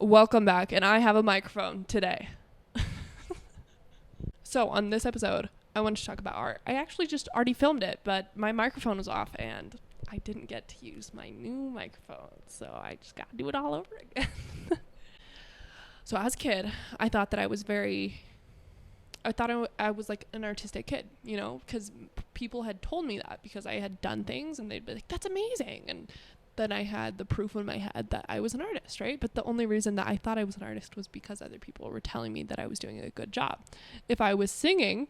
Welcome back, and I have a microphone today. So, on this episode, I wanted to talk about art. I actually just already filmed it, but my microphone was off, and I didn't get to use my new microphone, so I just got to do it all over again. So, as a kid, I thought that I was I was like an artistic kid, you know, because people had told me that because I had done things, and they'd be like, that's amazing, and then I had the proof in my head that I was an artist, right? But the only reason that I thought I was an artist was because other people were telling me that I was doing a good job. If I was singing,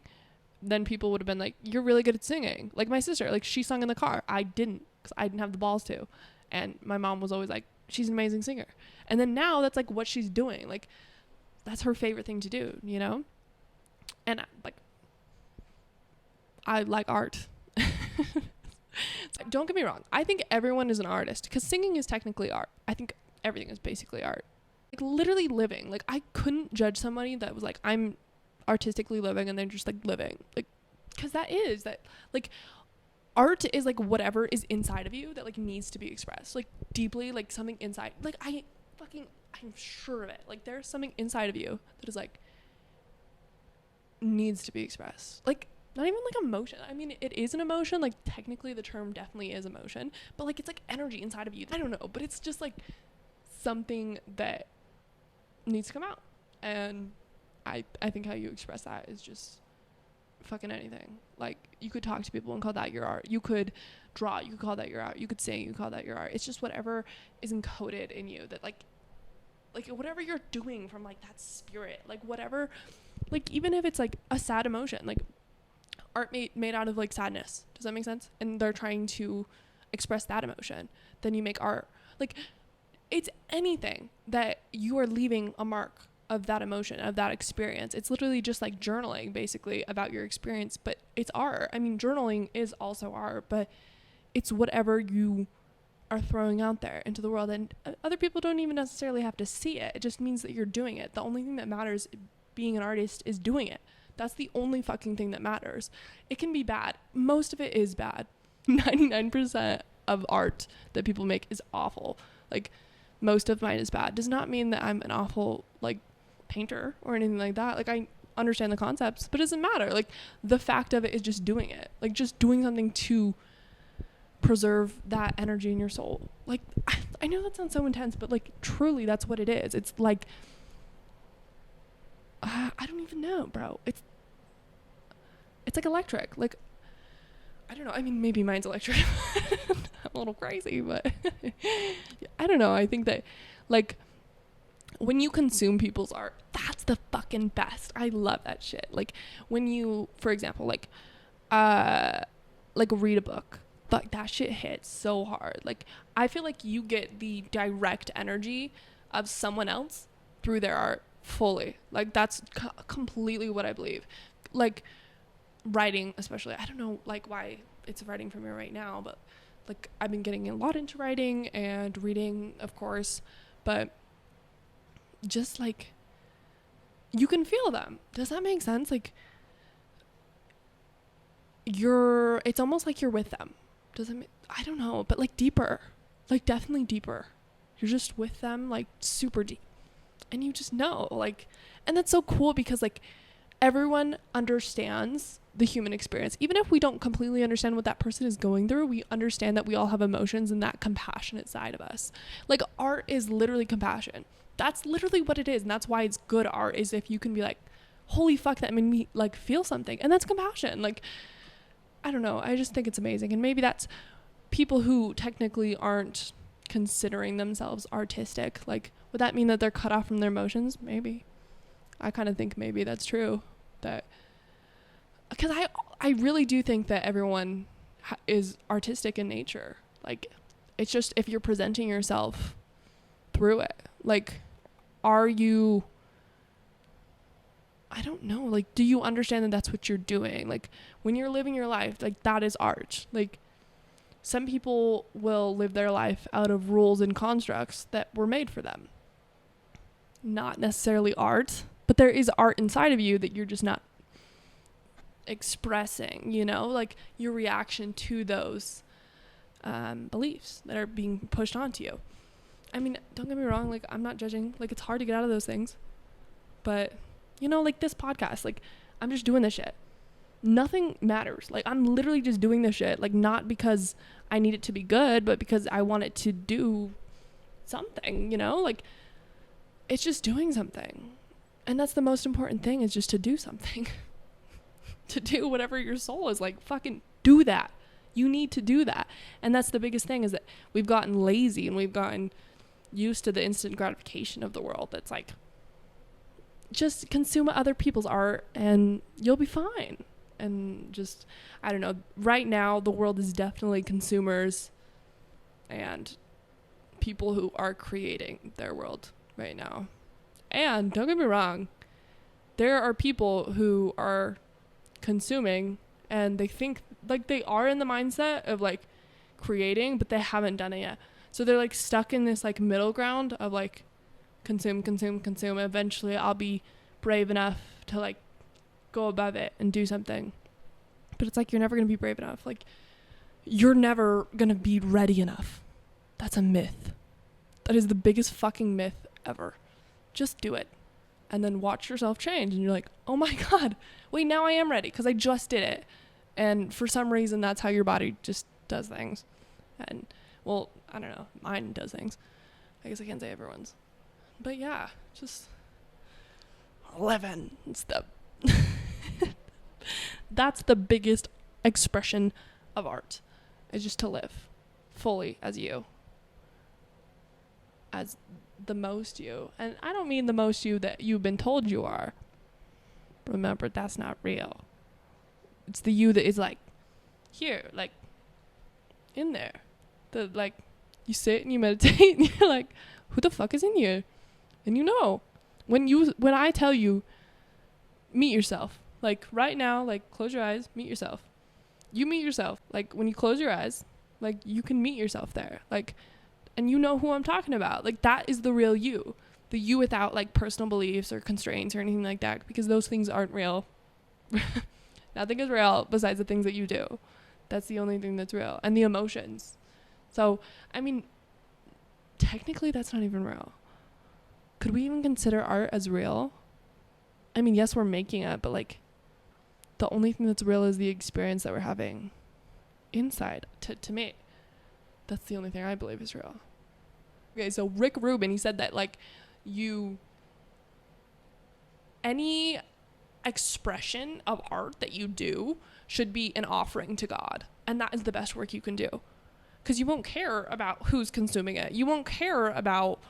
then people would have been like, you're really good at singing. Like my sister, like she sung in the car. I didn't, because I didn't have the balls to. And my mom was always like, she's an amazing singer. And then now that's like what she's doing. Like that's her favorite thing to do, you know? And I like art. Don't get me wrong. I think everyone is an artist because singing is technically art. I think everything is basically art. Like literally living. Like I couldn't judge somebody that was like, I'm artistically living and they're just like living. Like, because like art is like whatever is inside of you that like needs to be expressed. Like deeply, like something inside. Like I'm sure of it. Like there's something inside of you that is like needs to be expressed. Like not even like emotion. I mean, it is an emotion. Like technically the term definitely is emotion, but like it's like energy inside of you. I don't know, but it's just like something that needs to come out. And I think how you express that is just fucking anything. Like you could talk to people and call that your art. You could draw, you could call that your art. You could sing, you could call that your art. It's just whatever is encoded in you that like whatever you're doing from like that spirit, like whatever, like even if it's like a sad emotion, like art made out of like sadness, does that make sense? And they're trying to express that emotion, then you make art. Like it's anything that you are leaving a mark of that emotion, of that experience. It's literally just like journaling basically about your experience, but it's art. I mean, journaling is also art, but it's whatever you are throwing out there into the world, and other people don't even necessarily have to see it. It just means that you're doing it. The only thing that matters being an artist is doing it. That's the only fucking thing that matters. It can be bad. Most of it is bad. 99% of art that people make is awful. Like, most of mine is bad. Does not mean that I'm an awful, like, painter or anything like that. Like, I understand the concepts, but it doesn't matter. Like, the fact of it is just doing it. Like, just doing something to preserve that energy in your soul. Like, I know that sounds so intense, but, like, truly, that's what it is. It's, like, I don't even know, bro. It's like electric. Like, I don't know. I mean, maybe mine's electric. I'm a little crazy, but I don't know. I think that, like, when you consume people's art, that's the fucking best. I love that shit. Like, when you, for example, like read a book, like, that shit hits so hard. Like, I feel like you get the direct energy of someone else through their art fully. Like, that's completely what I believe. Like, writing especially, I don't know like why it's writing for me right now, but like I've been getting a lot into writing and reading, of course, but just like you can feel them. Does that make sense? Like it's almost like you're with them. I don't know, but like deeper, like definitely deeper. You're just with them, like super deep, and you just know, like, and that's so cool because like everyone understands the human experience. Even if we don't completely understand what that person is going through, we understand that we all have emotions and that compassionate side of us. Like, art is literally compassion. That's literally what it is. And that's why it's good art, is if you can be like, holy fuck, that made me like feel something. And that's compassion. Like, I don't know. I just think it's amazing. And maybe that's people who technically aren't considering themselves artistic. Like, would that mean that they're cut off from their emotions? Maybe. I kind of think maybe that's true. That because I really do think that everyone is artistic in nature. Like, it's just if you're presenting yourself through it. Like, are you, I don't know, like, do you understand that that's what you're doing? Like, when you're living your life, like, that is art. Like, some people will live their life out of rules and constructs that were made for them. Not necessarily art, but there is art inside of you that you're just not expressing, you know, like your reaction to those beliefs that are being pushed onto you. I mean, don't get me wrong, like, I'm not judging. Like, it's hard to get out of those things. But, you know, like, this podcast, like, I'm just doing this shit. Nothing matters. Like, I'm literally just doing this shit. Like, not because I need it to be good, but because I want it to do something, you know? Like, it's just doing something. And that's the most important thing, is just to do something. To do whatever your soul is like, fucking do that. You need to do that. And that's the biggest thing, is that we've gotten lazy and we've gotten used to the instant gratification of the world. That's like, just consume other people's art and you'll be fine. And just, I don't know, right now the world is definitely consumers and people who are creating their world right now. And don't get me wrong, there are people who are consuming and they think like they are in the mindset of like creating, but they haven't done it yet. So they're like stuck in this like middle ground of like consume. Eventually I'll be brave enough to like go above it and do something. But it's like, you're never going to be brave enough. Like, you're never going to be ready enough. That's a myth. That is the biggest fucking myth ever. Just do it. And then watch yourself change. And you're like, oh my God, wait, now I am ready because I just did it. And for some reason, that's how your body just does things. And, well, I don't know. Mine does things. I guess I can't say everyone's. But yeah, just living and stuff. That's the biggest expression of art, is just to live fully as you. As the most you. And I don't mean the most you that you've been told you are. Remember, that's not real. It's the you that is like here, like in there. The like you sit and you meditate and you're like, who the fuck is in here? And you know, when I tell you, meet yourself. Like right now, like close your eyes, meet yourself. You meet yourself. Like when you close your eyes, like you can meet yourself there. Like, and you know who I'm talking about. Like that is the real you. The you without like personal beliefs or constraints or anything like that, because those things aren't real. Nothing is real besides the things that you do. That's the only thing that's real. And the emotions. So, I mean, technically that's not even real. Could we even consider art as real? I mean, yes, we're making it, but like the only thing that's real is the experience that we're having inside. To me, that's the only thing I believe is real. Okay, so Rick Rubin, he said that like any expression of art that you do should be an offering to God. And that is the best work you can do. Because you won't care about who's consuming it. You won't care about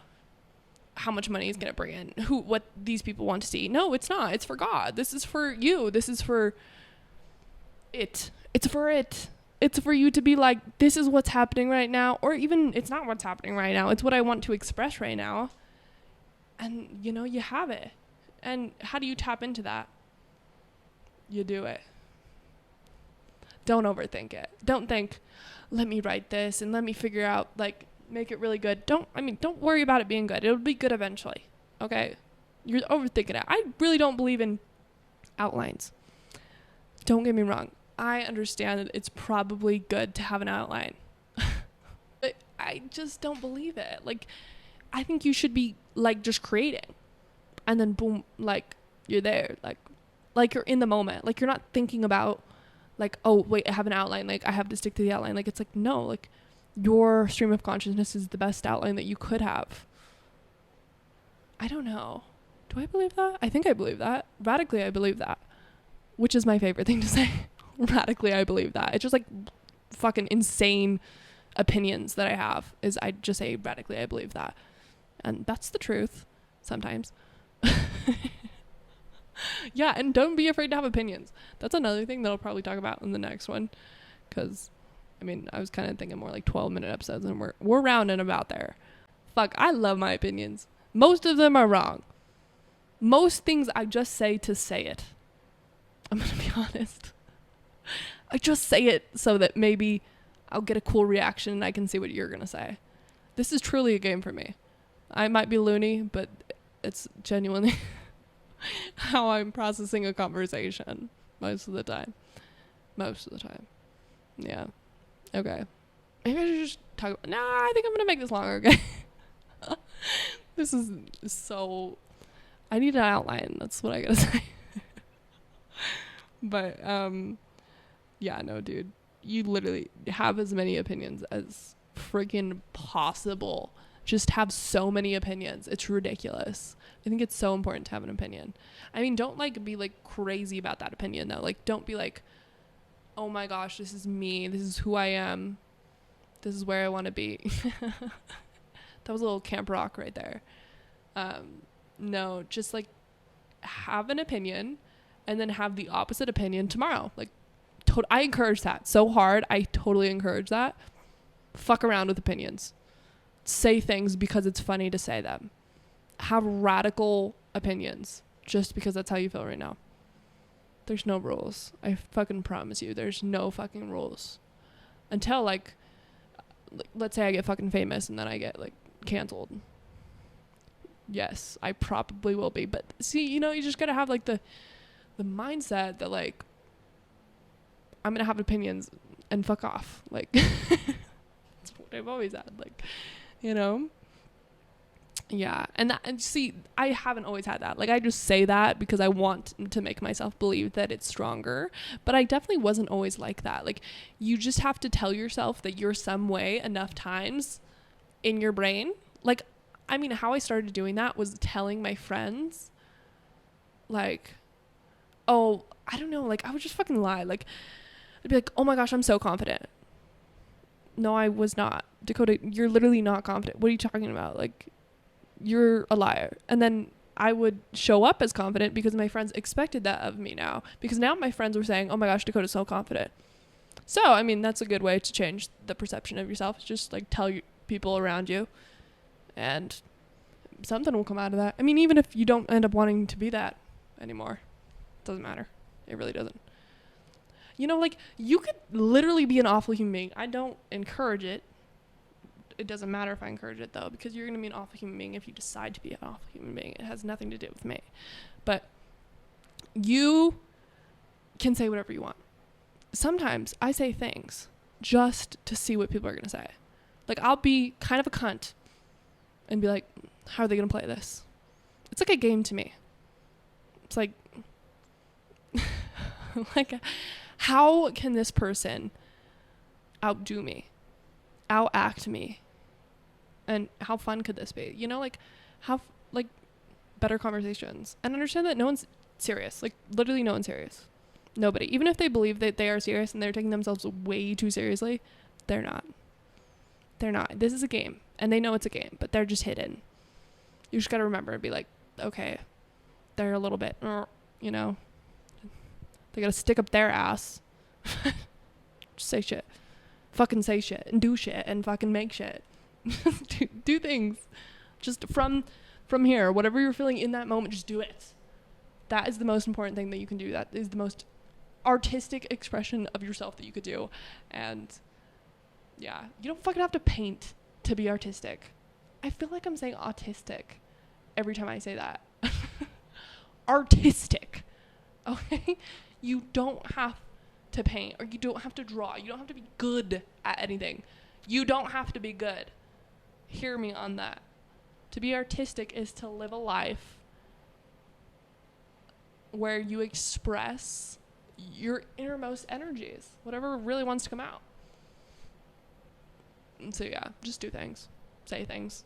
how much money is going to bring in, what these people want to see. No, it's not. It's for God. This is for you. This is for it. It's for it. It's for you to be like, this is what's happening right now. Or even, it's not what's happening right now. It's what I want to express right now. And, you know, you have it. And how do you tap into that? You do it. Don't overthink it. Don't think, let me write this and let me figure out, like, make it really good. Don't worry about it being good. It'll be good eventually. Okay? You're overthinking it. I really don't believe in outlines. Don't get me wrong. I understand that it's probably good to have an outline. But I just don't believe it. Like, I think you should be, like, just creating. And then, boom, like, you're there. Like you're in the moment. Like, you're not thinking about, like, oh, wait, I have an outline. Like, I have to stick to the outline. Like, it's like, no, like, your stream of consciousness is the best outline that you could have. I don't know. Do I believe that? I think I believe that. Radically, I believe that. Which is my favorite thing to say. Radically, I believe that. It's just like fucking insane opinions that I have is I just say radically, I believe that. And that's the truth sometimes. Yeah, and don't be afraid to have opinions. That's another thing that I'll probably talk about in the next one. Because, I mean, I was kind of thinking more like 12-minute episodes, and we're rounding about there. Fuck, I love my opinions. Most of them are wrong. Most things I just say to say it. I'm going to be honest. I just say it so that maybe I'll get a cool reaction and I can see what you're going to say. This is truly a game for me. I might be loony, but it's genuinely how I'm processing a conversation most of the time. Yeah. Okay. Maybe I should just talk about... Nah, I think I'm going to make this longer, okay? This is so, I need an outline. That's what I gotta say. But, yeah, no, dude. You literally have as many opinions as freaking possible. Just have so many opinions. It's ridiculous. I think it's so important to have an opinion. I mean, don't like be like crazy about that opinion though. Like, don't be like, oh my gosh, this is me. This is who I am. This is where I want to be. That was a little camp rock right there. No, just like have an opinion and then have the opposite opinion tomorrow. Like, I encourage that so hard. I totally encourage that. Fuck around with opinions. Say things because it's funny to say them. Have radical opinions just because that's how you feel right now. There's no rules. I fucking promise you. There's no fucking rules. Until like let's say I get fucking famous and then I get like canceled. Yes, I probably will be. But see, you just gotta have like the mindset that like I'm gonna have opinions and fuck off. Like that's what I've always had. Like, yeah. And see, I haven't always had that. Like, I just say that because I want to make myself believe that it's stronger. But I definitely wasn't always like that. Like, you just have to tell yourself that you're some way enough times in your brain. Like, I mean, how I started doing that was telling my friends, like, oh, I don't know. Like, I would just fucking lie. Like, I'd be like, oh my gosh, I'm so confident. No, I was not. Dakota, you're literally not confident. What are you talking about? Like, you're a liar. And then I would show up as confident because my friends expected that of me now. Because now my friends were saying, oh my gosh, Dakota's so confident. So, I mean, that's a good way to change the perception of yourself. Just, like, tell people around you. And something will come out of that. I mean, even if you don't end up wanting to be that anymore. It doesn't matter. It really doesn't. Like, you could literally be an awful human being. I don't encourage it. It doesn't matter if I encourage it, though, because you're going to be an awful human being if you decide to be an awful human being. It has nothing to do with me. But you can say whatever you want. Sometimes I say things just to see what people are going to say. Like, I'll be kind of a cunt and be like, how are they going to play this? It's like a game to me. It's like, like, how can this person outdo me, outact me, and how fun could this be? Like, have like better conversations and understand that no one's serious. Like, literally no one's serious. Nobody. Even if they believe that they are serious and they're taking themselves way too seriously, they're not. They're not. This is a game, and they know it's a game, but they're just hidden. You just gotta remember and be like, okay, they're a little bit, they gotta stick up their ass. Just say shit. Fucking say shit and do shit and fucking make shit. do things. Just from here, whatever you're feeling in that moment, just do it. That is the most important thing that you can do. That is the most artistic expression of yourself that you could do. And yeah, you don't fucking have to paint to be artistic. I feel like I'm saying autistic every time I say that. Artistic. Okay? You don't have to paint, or you don't have to draw. You don't have to be good at anything. You don't have to be good. Hear me on that. To be artistic is to live a life where you express your innermost energies, whatever really wants to come out. And so yeah, just do things. Say things.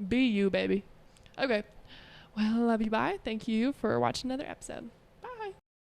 Be you, baby. Okay. Well, love you, bye. Thank you for watching another episode.